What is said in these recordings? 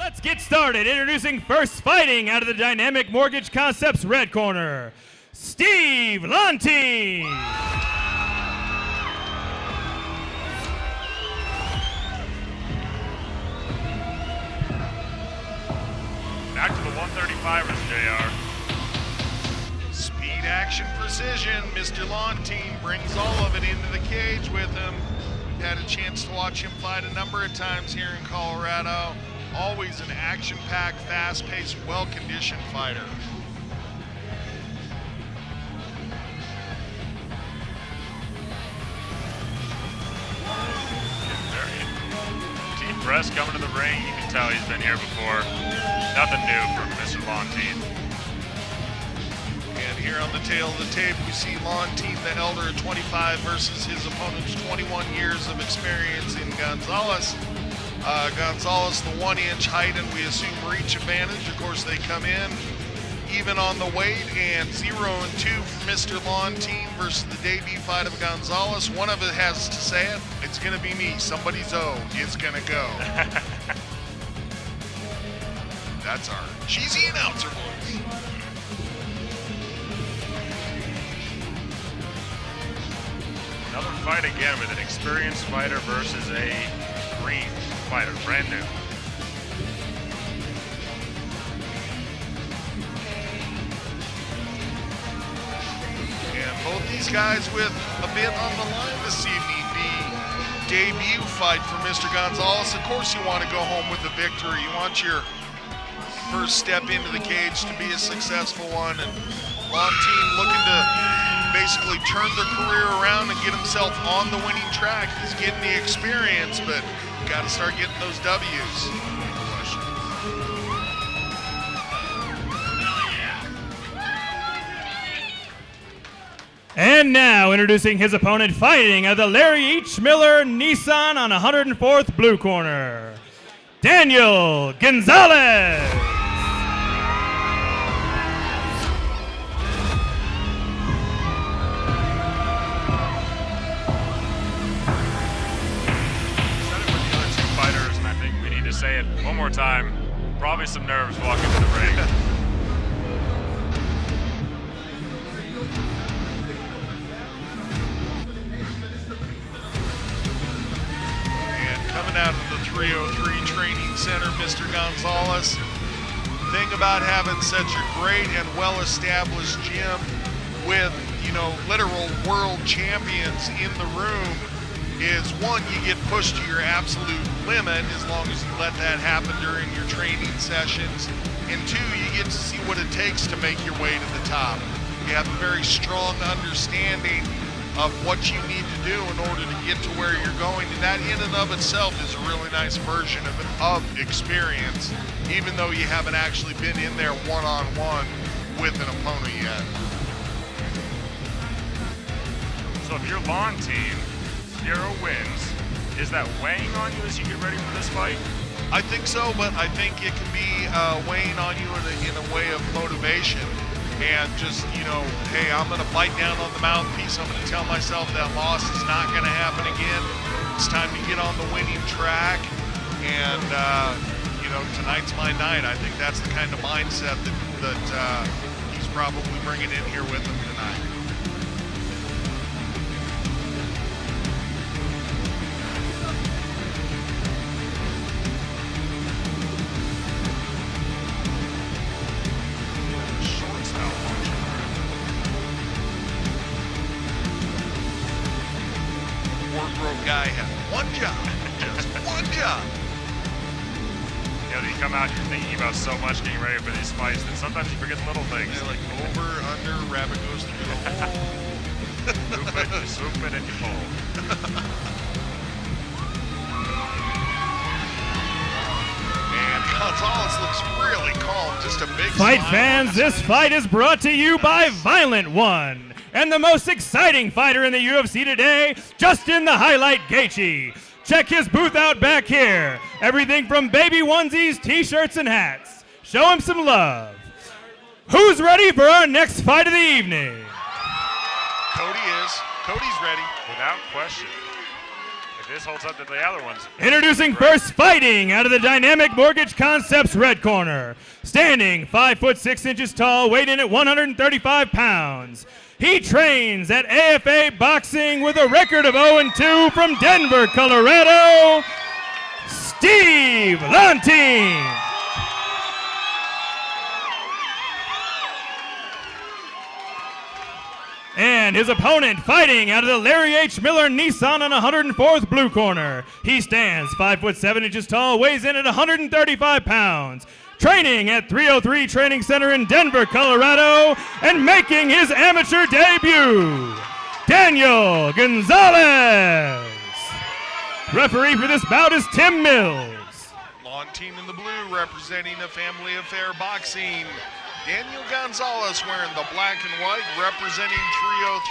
Let's get started. Introducing first fighting out of the Dynamic Mortgage Concepts red corner, Steve Lontine. Back to the 135ers, JR. Speed, action, precision. Mr. Lontine brings all of it into the cage with him. We've had a chance to watch him fight a number of times here in Colorado. Always an action-packed, fast-paced, well-conditioned fighter. Deep press coming to the ring. You can tell he's been here before. Nothing new from Mr. Lontine. And here on the tail of the tape, we see Lontine, the elder, at 25 versus his opponent's 21 years of experience in Gonzales. Gonzales, the 1-inch height, and we assume reach advantage. Of course, they come in even on the weight, and 0-2 for Mr. Lontine versus the debut fight of Gonzales. One of it has to say it. It's going to be me. Somebody's O is going to go. That's our cheesy announcer voice. Another fight again with an experienced fighter versus a green fighter, brand new. And both these guys with a bit on the line this evening. The debut fight for Mr. Gonzales. Of course you want to go home with a victory. You want your first step into the cage to be a successful one. And Lontine looking to basically turn their career around and get himself on the winning track. He's getting the experience, but got to start getting those W's. And now introducing his opponent fighting at the Larry H. Miller Nissan on 104th blue corner, Daniel Gonzales. Say it one more time. Probably some nerves walking to the ring. And coming out of the 303 Training Center, Mr. Gonzales. Thing about having such a great and well-established gym with, literal world champions in the room is, one, you get pushed to your absolute limit as long as you let that happen during your training sessions, and two, you get to see what it takes to make your way to the top. You have a very strong understanding of what you need to do in order to get to where you're going, and that in and of itself is a really nice version of experience, even though you haven't actually been in there one-on-one with an opponent yet. So if you're Lontine, 0 wins. Is that weighing on you as you get ready for this fight? I think so, but I think it can be weighing on you in a way of motivation and just, hey, I'm going to bite down on the mouthpiece. I'm going to tell myself that loss is not going to happen again. It's time to get on the winning track, and, tonight's my night. I think that's the kind of mindset that he's probably bringing in here with him tonight. Guy had one job, just one job. You come out, you're thinking about so much getting ready for these fights that sometimes you forget the little things. Yeah, like over, under, rabbit goes through the hole. Swoop it, and you pull. And Gonzales looks really calm, just a big Fight smile. fans, this fight is brought to you by Violent One. And the most exciting fighter in the UFC today, Justin the Highlight Gaethje. Check his booth out back here. Everything from baby onesies, t-shirts, and hats. Show him some love. Who's ready for our next fight of the evening? Cody is. Cody's ready. Without question. If this holds up to the other ones. Introducing first, fighting out of the Dynamic Mortgage Concepts red corner. Standing 5 foot 6 inches tall, weighed in at 135 pounds. He trains at AFA Boxing with a record of 0-2 from Denver, Colorado, Steve Lontine. And his opponent fighting out of the Larry H. Miller Nissan on 104th blue corner. He stands 5 foot 7 inches tall, weighs in at 135 pounds. Training at 303 Training Center in Denver, Colorado, and making his amateur debut, Daniel Gonzales. Referee for this bout is Tim Mills. Lontine in the blue representing a Family Affair Boxing. Daniel Gonzales wearing the black and white representing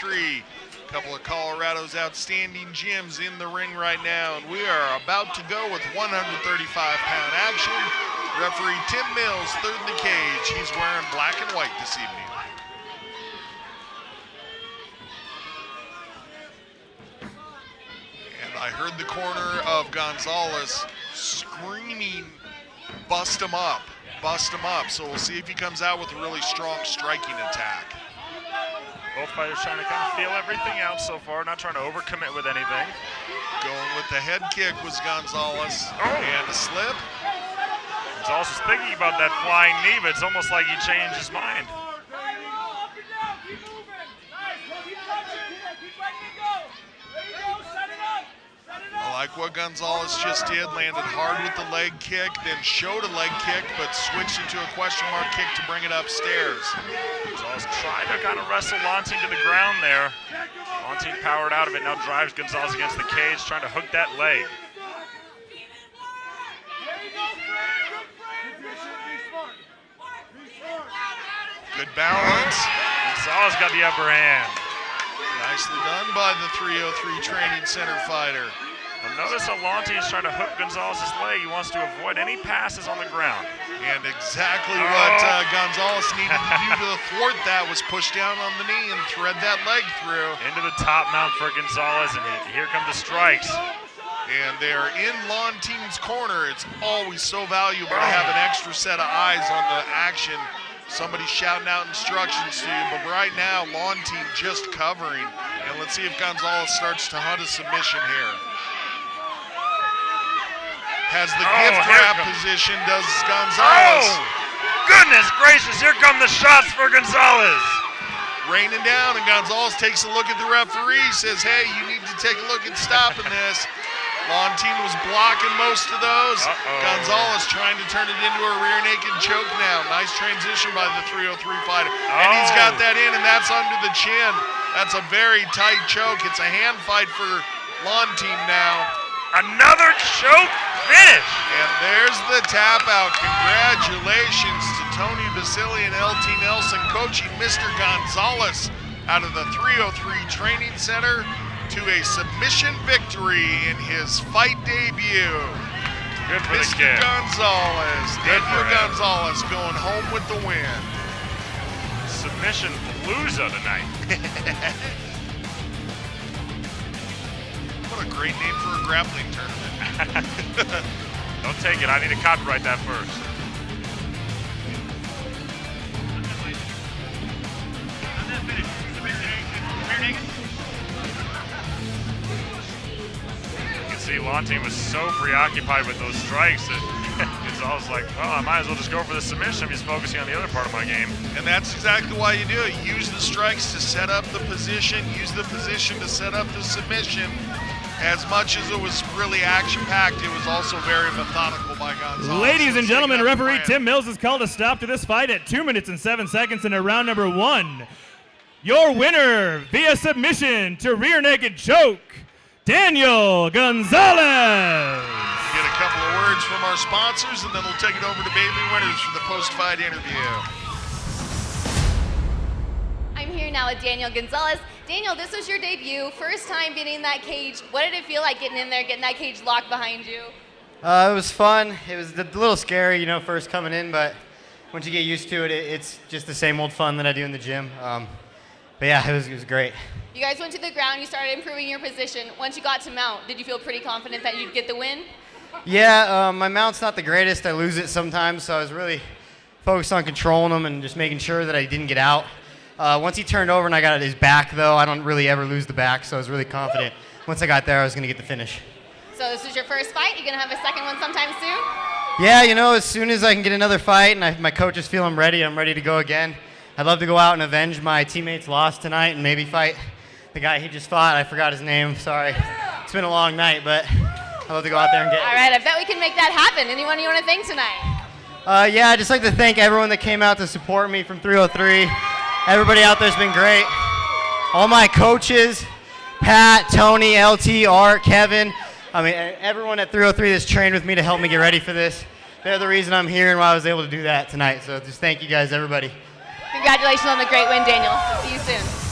303. A couple of Colorado's outstanding gyms in the ring right now, and we are about to go with 135-pound action. Referee Tim Mills, third in the cage. He's wearing black and white this evening. And I heard the corner of Gonzales screaming, bust him up. Bust him up, so we'll see if he comes out with a really strong striking attack. Both fighters trying to kind of feel everything out so far, not trying to overcommit with anything. Going with the head kick was Gonzales, and a slip. Gonzales is thinking about that flying knee, but it's almost like he changed his mind. I like what Gonzales just did, landed hard with the leg kick, then showed a leg kick, but switched into a question mark kick to bring it upstairs. Gonzales tried to kind of wrestle Lontine to the ground there. Lontine powered out of it, now drives Gonzales against the cage, trying to hook that leg. Good balance. Gonzales got the upper hand. Nicely done by the 303 Training Center fighter. Notice how Lontine is trying to hook Gonzales' leg. He wants to avoid any passes on the ground. And exactly what Gonzales needed to do to thwart that was push down on the knee and thread that leg through. Into the top mount for Gonzales, and here come the strikes. And they're in Lontine's corner. It's always so valuable to have an extra set of eyes on the action. Somebody shouting out instructions to you, but right now, Lontine just covering. And let's see if Gonzales starts to hunt a submission here. Has the gift wrap position, does Gonzales. Oh, goodness gracious, here come the shots for Gonzales. Raining down, and Gonzales takes a look at the referee, says, hey, you need to take a look at stopping this. Lontine was blocking most of those. Gonzales trying to turn it into a rear naked choke now. Nice transition by the 303 fighter. And he's got that in, and that's under the chin. That's a very tight choke. It's a hand fight for Lontine now. Another choke finish. And there's the tap out. Congratulations to Tony Basili and LT Nelson coaching Mr. Gonzales out of the 303 Training Center to a submission victory in his fight debut. Good for Mr. the kid. Gonzales, Daniel Gonzales going home with the win. Submission palooza tonight. What a great name for a grappling tournament. Don't take it. I need to copyright that first. You can see Lontine was so preoccupied with those strikes that it's always like, oh, I might as well just go for the submission. He's focusing on the other part of my game. And that's exactly why you do it. Use the strikes to set up the position. Use the position to set up the submission. As much as it was really action-packed, it was also very methodical by Gonzales. Ladies and gentlemen, referee Tim Mills has called a stop to this fight at 2 minutes and 7 seconds into round number 1. Your winner via submission to rear naked choke, Daniel Gonzales. Get a couple of words from our sponsors, and then we'll take it over to Bailey Winters for the post-fight interview. I'm here now with Daniel Gonzales. Daniel, this was your debut, first time being in that cage. What did it feel like getting in there, getting that cage locked behind you? It was fun. It was a little scary, first coming in, but once you get used to it, it's just the same old fun that I do in the gym. But yeah, it was great. You guys went to the ground, you started improving your position. Once you got to mount, did you feel pretty confident that you'd get the win? Yeah, my mount's not the greatest. I lose it sometimes, so I was really focused on controlling him and just making sure that I didn't get out. Once he turned over and I got at his back, though, I don't really ever lose the back, so I was really confident. Once I got there, I was going to get the finish. So this was your first fight? You going to have a second one sometime soon? Yeah, you know, as soon as I can get another fight and my coaches feel I'm ready to go again. I'd love to go out and avenge my teammate's loss tonight and maybe fight the guy he just fought. I forgot his name, sorry. It's been a long night, but I'd love to go out there and get All right, I bet we can make that happen. Anyone you want to thank tonight? Yeah, I'd just like to thank everyone that came out to support me from 303. Everybody out there's been great. All my coaches, Pat, Tony, LT, Art, Kevin. I mean, everyone at 303 that's trained with me to help me get ready for this. They're the reason I'm here and why I was able to do that tonight. So just thank you guys, everybody. Congratulations on the great win, Daniel. See you soon.